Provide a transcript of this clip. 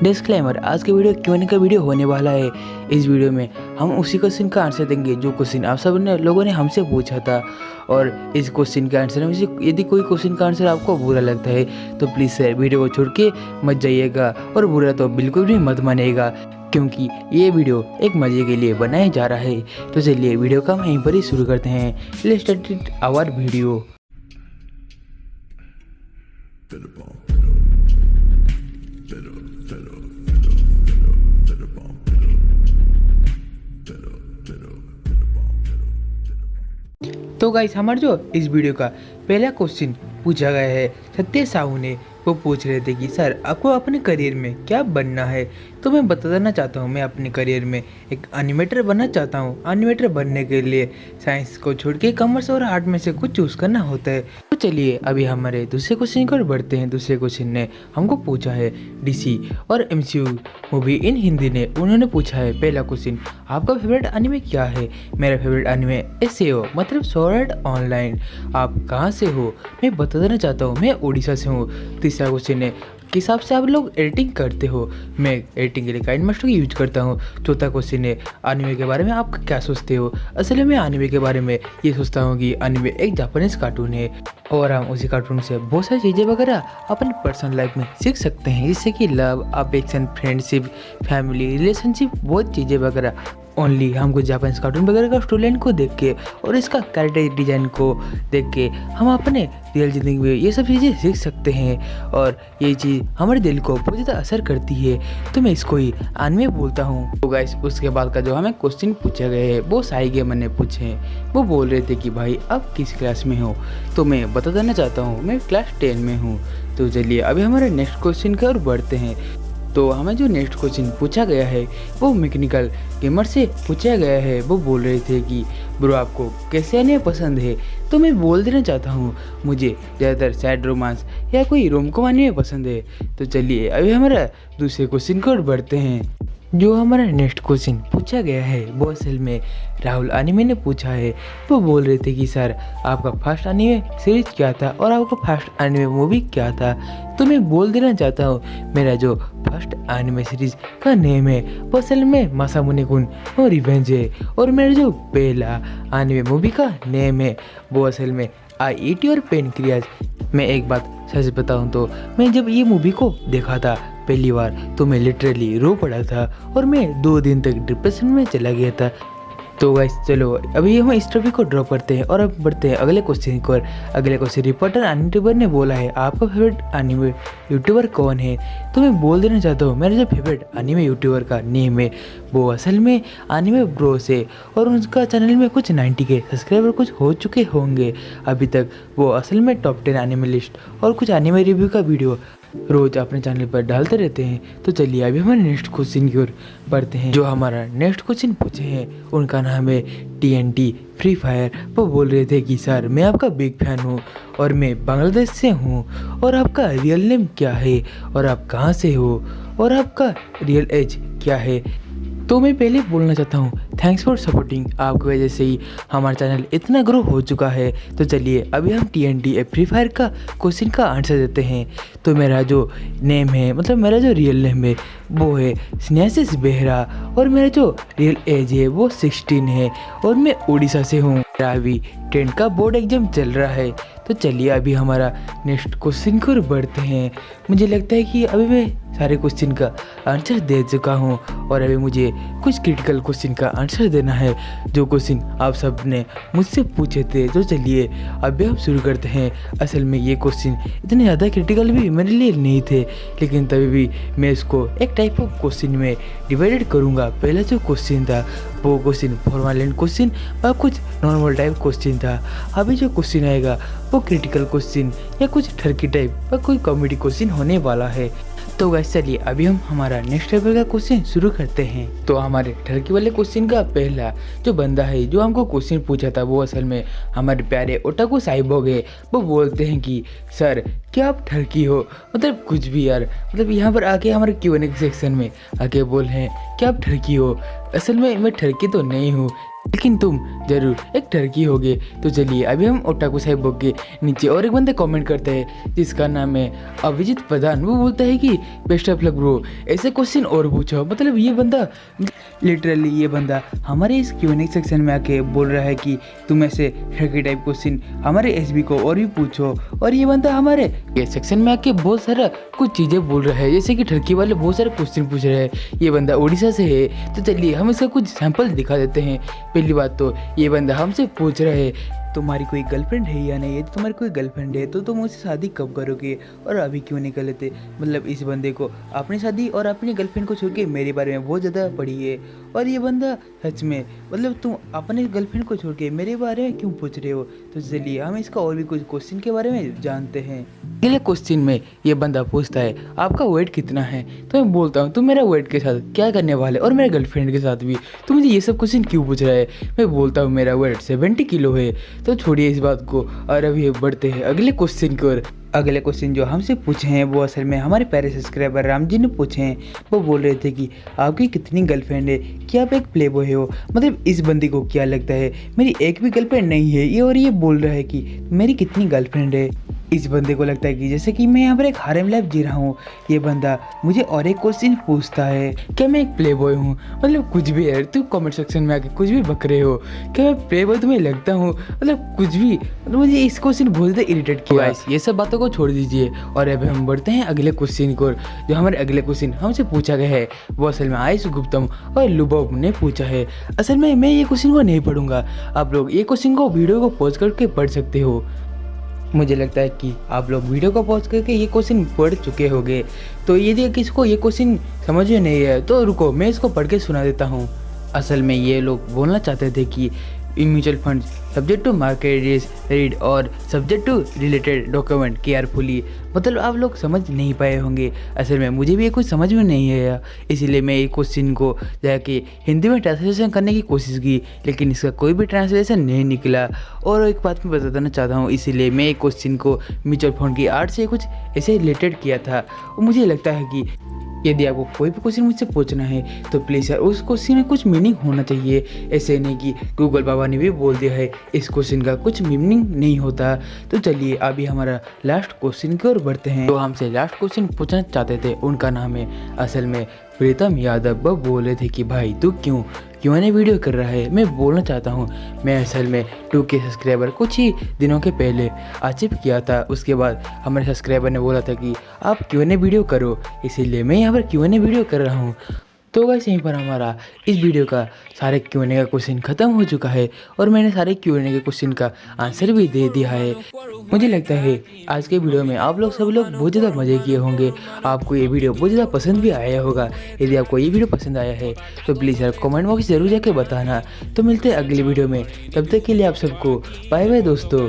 Disclaimer, आज के video क्यों का वीडियो होने वाला है। इस वीडियो में हम उसी क्वेश्चन का आंसर देंगे जो क्वेश्चन आप सब लोगों ने हमसे पूछा था। और इस क्वेश्चन के आंसर में से यदि कोई क्वेश्चन का आंसर आपको बुरा लगता है तो प्लीज़ सर वीडियो को छोड़ के मत जाइएगा, और बुरा तो बिल्कुल भी मत मानिएगा, क्योंकि ये वीडियो एक मज़े के लिए बनाया जा रहा है। तो चलिए वीडियो का हम यहीं पर ही शुरू करते हैं। Let's start our video. तो गाइस, हमारा जो इस वीडियो का पहला क्वेश्चन पूछा गया है सत्य साहू ने, वो पूछ रहे थे कि सर आपको अपने करियर में क्या बनना है। तो मैं बता देना चाहता हूँ, मैं अपने करियर में एक एनिमेटर बनना चाहता हूँ। एनिमेटर बनने के लिए साइंस को छोड़ के कॉमर्स और आर्ट में से कुछ चूज़ करना होता है। तो चलिए अभी हमारे दूसरे क्वेश्चन की ओर बढ़ते हैं। दूसरे क्वेश्चन ने हमको पूछा है डीसी और एमसीयू मूवी इन हिंदी ने। उन्होंने पूछा है पहला क्वेश्चन, आपका फेवरेट एनिमे क्या है। मेरा फेवरेट एनिमे एसएओ मतलब स्वॉर्ड आर्ट ऑनलाइन। आप कहाँ से हो। मैं बता देना चाहता हूँ, मैं उड़ीसा से हूँ। तीसरा क्वेश्चन है, किस हिसाब से आप लोग एडिटिंग करते हो। मैं एडिटिंग के लिए काइनमास्टर का यूज करता हूँ। चौथा क्वेश्चन है, एनिमे के बारे में आप क्या सोचते हो। असल में मैं एनिमे के बारे में ये सोचता हूँ कि एनिमे एक जापानीज कार्टून है और हम उसी कार्टून से बहुत सारी चीज़ें वगैरह अपनी पर्सनल लाइफ में सीख सकते हैं, जैसे कि love, affection, friendship, family, relationship, बहुत चीज़ें वगैरह। ओनली हमको जापानीज कार्टून वगैरह का स्टोरी लाइन को देख के और इसका कैरेक्टर डिजाइन को देख के हम अपने रियल ज़िंदगी में ये सब चीज़ें सीख सकते हैं, और ये चीज़ हमारे दिल को बहुत ज़्यादा असर करती है। तो मैं इसको ही एनिमे बोलता हूँ। तो गाइस, उसके बाद का जो हमें क्वेश्चन पूछे गए हैं वो साई गेमर ने पूछे हैं। वो बोल रहे थे कि भाई आप किस क्लास में हो। तो मैं बता देना चाहता हूँ, मैं क्लास 10 में हूँ। तो चलिए अभी हमारे नेक्स्ट क्वेश्चन की ओर बढ़ते हैं। तो हमें जो नेक्स्ट क्वेश्चन पूछा गया है वो मैकेनिकल गेमर से पूछा गया है। वो बोल रहे थे कि ब्रो आपको कैसे एनिमे पसंद है। तो मैं बोल देना चाहता हूँ, मुझे ज़्यादातर सैड रोमांस या कोई रोमकॉम एनिमे पसंद है। तो चलिए अभी हमारा दूसरे क्वेश्चन की ओर बढ़ते हैं। जो हमारा नेक्स्ट क्वेश्चन पूछा गया है वो असल में राहुल एनिमे ने पूछा है। वो बोल रहे थे कि सर आपका फर्स्ट एनिमे सीरीज क्या था और आपका फर्स्ट एनिमे मूवी क्या था। तो मैं बोल देना चाहता हूँ, मेरा जो फर्स्ट एनिमे सीरीज का नेम है वो असल में मासामुने-कुन और रिवेंज है, और मेरा जो पहला एनिमे मूवी का नेम है वो असल में आईईटी और पेनक्रियाज। मैं एक बात सच बताऊँ तो मैं जब ये मूवी को देखा था पहली बार तो मैं लिटरली रो पड़ा था और मैं 2 दिन तक डिप्रेशन में चला गया था। तो गाइस चलो अभी हम इस टॉपिक को ड्रॉप करते हैं और अब बढ़ते हैं अगले क्वेश्चन की ओर। अगले क्वेश्चन, रिपोर्टर यूट्यूबर ने बोला है आपका फेवरेट एनिमे यूट्यूबर कौन है। तो मैं बोल देना चाहता हूँ, मेरा जो फेवरेट एनिमे यूट्यूबर का नेम है वो असल में एनिमे ब्रोस है, और उनका चैनल में कुछ 90 के सब्सक्राइबर कुछ हो चुके होंगे अभी तक। वो असल में टॉप 10 एनिमे लिस्ट और कुछ एनिमे रिव्यू का वीडियो रोज अपने चैनल पर डालते रहते हैं। तो चलिए अभी हमारे नेक्स्ट क्वेश्चन की ओर बढ़ते हैं। जो हमारा नेक्स्ट क्वेश्चन पूछे हैं उनका नाम है TNT फ्री फायर। वो बोल रहे थे कि सर मैं आपका बिग फैन हूँ और मैं बांग्लादेश से हूँ, और आपका रियल नेम क्या है और आप कहाँ से हो और आपका रियल एज क्या है। तो मैं पहले बोलना चाहता हूँ, थैंक्स फॉर सपोर्टिंग। आपकी वजह से ही हमारा चैनल इतना ग्रो हो चुका है। तो चलिए अभी हम TNT फ्री फायर का क्वेश्चन का आंसर देते हैं। तो मेरा जो नेम है, मतलब मेरा जो रियल नेम है वो है स्नेहासिस बेहरा, और मेरा जो रियल एज है वो 16 है, और मैं उड़ीसा से हूँ। मेरा अभी 10th का बोर्ड एग्जाम चल रहा है। तो चलिए अभी हमारा नेक्स्ट क्वेश्चन की ओर बढ़ते हैं। मुझे लगता है कि अभी मैं सारे क्वेश्चन का आंसर दे चुका हूँ, और अभी मुझे कुछ क्रिटिकल क्वेश्चन का आंसर देना है जो क्वेश्चन आप सब ने मुझसे पूछे थे। तो चलिए अभी हम शुरू करते हैं। असल में ये क्वेश्चन इतने ज़्यादा क्रिटिकल भी मेरे लिए नहीं थे, लेकिन तभी भी मैं इसको एक टाइप ऑफ क्वेश्चन में डिवाइडेड करूँगा। पहला जो क्वेश्चन था वो क्वेश्चन फॉर्मल क्वेश्चन और कुछ नॉर्मल टाइप क्वेश्चन था। अभी जो क्वेश्चन आएगा वो क्रिटिकल क्वेश्चन या कुछ ठरकी टाइप या कोई कॉमेडी क्वेश्चन होने वाला है। तो गाइस चलिए अभी हम हमारा नेक्स्ट लेवल का क्वेश्चन शुरू करते हैं। तो हमारे ठरकी वाले क्वेश्चन का पहला जो बंदा है जो हमको क्वेश्चन पूछा था वो असल में हमारे प्यारे ओटाकू साहिब है। वो बोलते हैं कि सर क्या आप ठरकी हो, मतलब कुछ भी यार, मतलब यहाँ पर आके हमारे Q&A सेक्शन में आके बोल हैं क्या आप ठरकी हो। असल में मैं ठरकी तो नहीं हूँ, लेकिन तुम जरूर एक टर्की होगे। तो चलिए अभी हम ओटाकू साहिब के नीचे और एक बंदे कमेंट करते हैं जिसका नाम है अभिजीत प्रधान। वो बोलता है कि बेस्ट ऑफ लक ब्रो, ऐसे क्वेश्चन और पूछो। मतलब ये बंदा लिटरली ये बंदा हमारे इस Q&A सेक्शन में आके बोल रहा है कि तुम ऐसे टर्की टाइप क्वेश्चन हमारे SB को और भी पूछो। और ये बंदा हमारे ये सेक्शन में आके बहुत सारा कुछ चीज़ें बोल रहा है, जैसे कि टर्की वाले बहुत सारे क्वेश्चन पूछ रहे हैं। ये बंदा उड़ीसा से है। तो चलिए हम इसका कुछ सैंपल दिखा देते हैं। पहली बात तो ये बंदा हमसे पूछ रहा है तुम्हारी कोई गर्लफ्रेंड है या नहीं। यदि तुम्हारी कोई गर्लफ्रेंड है तो तुम मुझसे शादी कब करोगे और अभी क्यों नहीं कर लेते। मतलब इस बंदे को अपनी शादी और अपनी गर्लफ्रेंड को छोड़ के मेरे बारे में बहुत ज़्यादा पड़ी है। और ये बंदा सच में मतलब तुम अपने गर्लफ्रेंड को छोड़ के मेरे बारे में क्यों पूछ रहे हो। तो चलिए हम इसका और भी कुछ क्वेश्चन के बारे में जानते हैं। अगले क्वेश्चन में ये बंदा पूछता है आपका वेट कितना है। तो मैं बोलता हूँ तुम मेरा वेट के साथ क्या करने वाले और मेरे गर्लफ्रेंड के साथ भी तो मुझे ये सब क्वेश्चन क्यों पूछ रहा है। मैं बोलता हूँ मेरा वेट 70 किलो है। तो छोड़िए इस बात को और अभी बढ़ते हैं अगले क्वेश्चन की ओर। अगले क्वेश्चन जो हमसे पूछे हैं वो असल में हमारे प्यारे सब्सक्राइबर राम जी ने पूछे हैं। वो बोल रहे थे कि आपकी कितनी गर्लफ्रेंड है, क्या आप एक प्ले बॉय हो। मतलब इस बंदी को क्या लगता है मेरी एक भी गर्लफ्रेंड नहीं है ये, और ये बोल रहा है कि मेरी कितनी गर्लफ्रेंड है। इस बंदे को लगता है कि जैसे कि मैं यहाँ पर एक हारेम लाइफ जी रहा हूँ। ये बंदा मुझे और एक क्वेश्चन पूछता है क्या मैं एक प्ले बॉय हूँ। मतलब कुछ भी यार, तू कमेंट सेक्शन में आके कुछ भी बक रहे हो। क्या मैं प्ले बॉय तुम्हें लगता हूँ। मतलब कुछ भी, मतलब मुझे इस क्वेश्चन बहुत ज़्यादा इरिटेट किया। ये सब बातों को छोड़ दीजिए और अब हम बढ़ते हैं अगले क्वेश्चन को। जो हमारे अगले क्वेश्चन हमसे पूछा गया है वो असल में आयुष गुप्तम और लुबोब ने पूछा है। असल में मैं ये क्वेश्चन को नहीं पढ़ूंगा, आप लोग ये क्वेश्चन को वीडियो को पॉज करके पढ़ सकते हो। मुझे लगता है कि आप लोग वीडियो को पॉज करके ये क्वेश्चन पढ़ चुके होंगे। तो यदि किसको ये क्वेश्चन समझ में नहीं है तो रुको मैं इसको पढ़ के सुना देता हूँ। असल में ये लोग बोलना चाहते थे कि इन mutual fund subject to market risk read और subject to related document carefully. मतलब आप लोग समझ नहीं पाए होंगे। असल में मुझे भी ये कुछ समझ में नहीं आया, इसीलिए मैं ये क्वेश्चन को जाके हिंदी में ट्रांसलेशन करने की कोशिश की, लेकिन इसका कोई भी ट्रांसलेशन नहीं निकला। और एक बात मैं बता देना चाहता हूँ, इसीलिए मैं एक क्वेश्चन को म्यूचुअल फंड की आर्ट से कुछ ऐसे रिलेटेड किया था। और मुझे लगता है कि यदि आपको कोई भी क्वेश्चन मुझसे पूछना है तो प्लीज़ यार उस क्वेश्चन में कुछ मीनिंग होना चाहिए। ऐसे नहीं कि गूगल बाबा ने भी बोल दिया है इस क्वेश्चन का कुछ मीनिंग नहीं होता। तो चलिए अभी हमारा लास्ट क्वेश्चन की ओर बढ़ते हैं। तो हमसे लास्ट क्वेश्चन पूछना चाहते थे, उनका नाम है असल में प्रीतम यादव। वो बोल रहे थे कि भाई तू क्यों ने वीडियो कर रहा है। मैं बोलना चाहता हूँ मैं असल में 2K सब्सक्राइबर कुछ ही दिनों के पहले अचीव किया था। उसके बाद हमारे सब्सक्राइबर ने बोला था कि आप Q&A वीडियो करो, इसीलिए मैं यहाँ पर Q&A वीडियो कर रहा हूँ। तो गाइस यहीं पर हमारा इस वीडियो का सारे Q&A का क्वेश्चन ख़त्म हो चुका है और मैंने सारे Q&A के क्वेश्चन का आंसर भी दे दिया है। मुझे लगता है आज के वीडियो में आप लोग सब लोग बहुत ज़्यादा मज़े किए होंगे। आपको ये वीडियो बहुत ज़्यादा पसंद भी आया होगा। यदि आपको ये वीडियो पसंद आया है तो प्लीज़ यार कमेंट बॉक्स ज़रूर जाके बताना। तो मिलते हैं अगली वीडियो में, तब तक के लिए आप सबको बाय बाय दोस्तों।